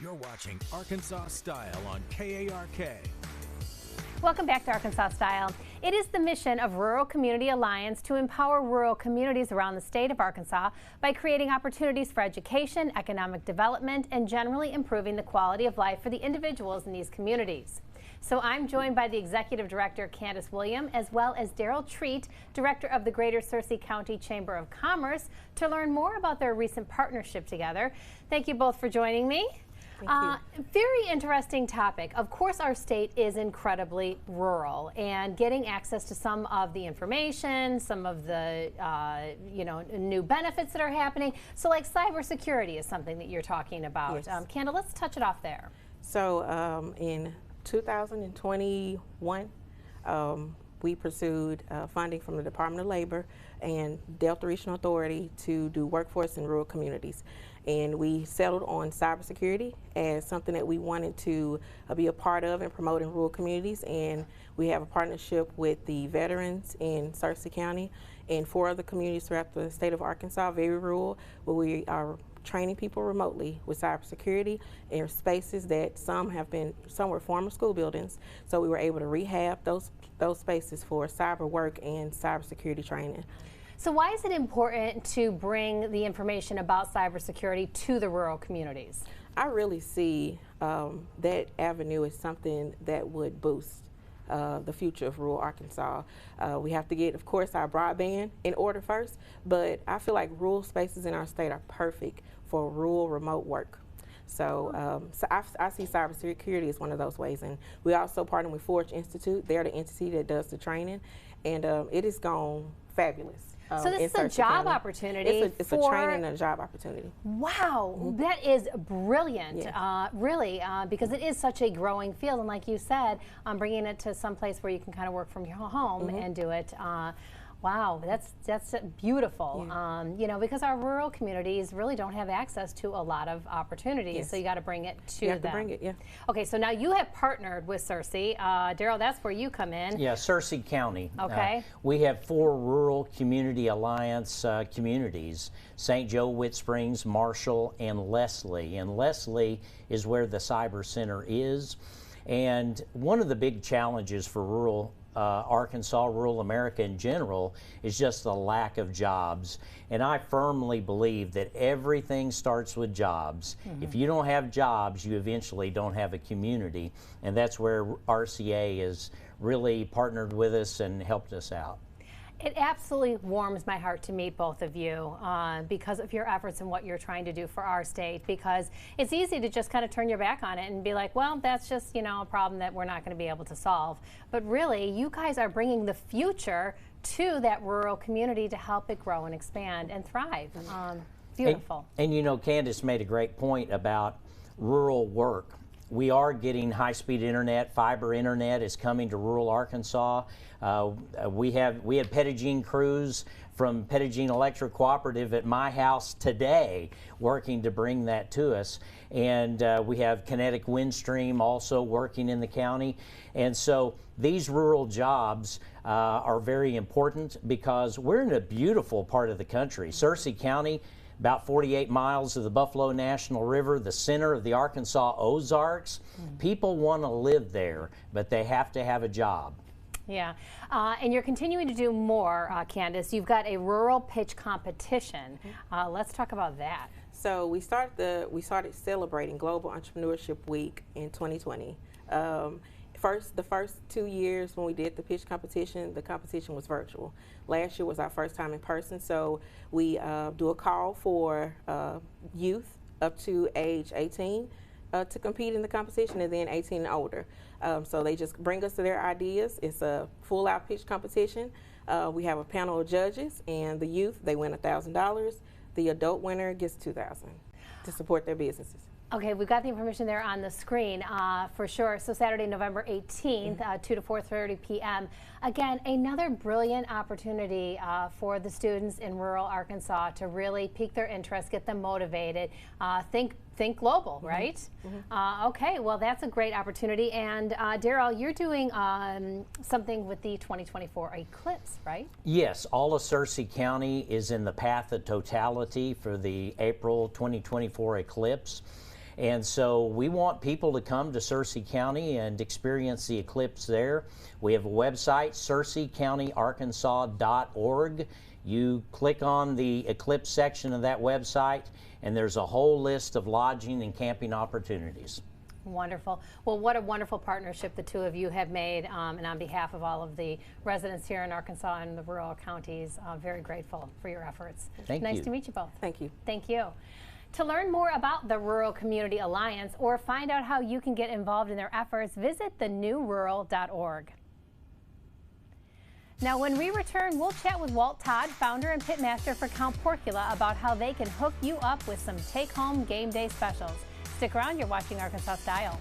You're watching Arkansas Style on KARK. Welcome back to Arkansas Style. It is the mission of Rural Community Alliance to empower rural communities around the state of Arkansas by creating opportunities for education, economic development, and generally improving the quality of life for the individuals in these communities. So I'm joined by the Executive Director, Candace William, as well as Darryl Treat, Director of the Greater Searcy County Chamber of Commerce, to learn more about their recent partnership together. Thank you both for joining me. Very interesting topic. Of course, our state is incredibly rural, and getting access to some of the information, some of the new benefits that are happening. So, like cybersecurity is something that you're talking about. Yes. Candace, let's touch it off there. So, in 2021, we pursued funding from the Department of Labor and Delta Regional Authority to do workforce in rural communities. And we settled on cybersecurity as something that we wanted to be a part of and promote in rural communities. And we have a partnership with the veterans in Searcy County and 4 other communities throughout the state of Arkansas, very rural, where we are training people remotely with cybersecurity in spaces that some were former school buildings. So we were able to rehab those spaces for cyber work and cybersecurity training. So why is it important to bring the information about cybersecurity to the rural communities? I really see that avenue as something that would boost the future of rural Arkansas. We have to get, of course, our broadband in order first, but I feel like rural spaces in our state are perfect for rural remote work. So, I see cybersecurity as one of those ways, and we also partner with Forge Institute. They're the entity that does the training, and it has gone fabulous. So this is a job opportunity. It's a training and a job opportunity. Wow, that is brilliant, yes. Really, because it is such a growing field, and like you said, bringing it to some place where you can kind of work from your home and do it. Wow, that's beautiful. Yeah. Because our rural communities really don't have access to a lot of opportunities, yes. So you got to bring it to them. You have to bring it, yeah. Okay, so now you have partnered with Searcy. Darryl, that's where you come in. Yeah, Searcy County. Okay. We have 4 Rural Community Alliance communities: St. Joe, Whit Springs, Marshall, and Leslie. And Leslie is where the Cyber Center is. And one of the big challenges for rural Arkansas, rural America in general, is just the lack of jobs. And I firmly believe that everything starts with jobs. If you don't have jobs, you eventually don't have a community. And that's where RCA has really partnered with us and helped us out. It absolutely warms my heart to meet both of you because of your efforts and what you're trying to do for our state, because it's easy to just kind of turn your back on it and be like, well, that's just, a problem that we're not going to be able to solve. But really, you guys are bringing the future to that rural community to help it grow and expand and thrive. Beautiful. And Candace made a great point about rural work. We are getting high-speed internet. Fiber internet is coming to rural Arkansas. We had Pettagene crews from Pettagene Electric Cooperative at my house today working to bring that to us. And we have Kinetic Windstream also working in the county. And so these rural jobs are very important because we're in a beautiful part of the country. Searcy County, about 48 miles of the Buffalo National River, the center of the Arkansas Ozarks. People want to live there, but they have to have a job. Yeah, and you're continuing to do more, Candace. You've got a rural pitch competition. Let's talk about that. So we started celebrating Global Entrepreneurship Week in 2020. The first 2 years when we did the pitch competition, the competition was virtual. Last year was our first time in person, so we do a call for youth up to age 18 to compete in the competition, and then 18 and older. So they just bring us to their ideas. It's a full-out pitch competition. We have a panel of judges, and the youth, they win $1,000. The adult winner gets $2,000 to support their businesses. Okay, we've got the information there on the screen for sure. So Saturday, November 18th, 2 to 4:30 p.m. Again, another brilliant opportunity for the students in rural Arkansas to really pique their interest, get them motivated, think global, right? Okay, well, that's a great opportunity. And Darryl, you're doing something with the 2024 eclipse, right? Yes, all of Searcy County is in the path of totality for the April 2024 eclipse. And so we want people to come to Searcy County and experience the eclipse there. We have a website, searcycountyarkansas.org. You click on the eclipse section of that website, and there's a whole list of lodging and camping opportunities. Wonderful. Well, what a wonderful partnership the two of you have made, and on behalf of all of the residents here in Arkansas and the rural counties, very grateful for your efforts. Thank you. Nice to meet you both. Thank you. Thank you. To learn more about the Rural Community Alliance or find out how you can get involved in their efforts, visit thenewrural.org. Now, when we return, we'll chat with Walt Todd, founder and pitmaster for Count Porcula, about how they can hook you up with some take-home game day specials. Stick around, you're watching Arkansas Style.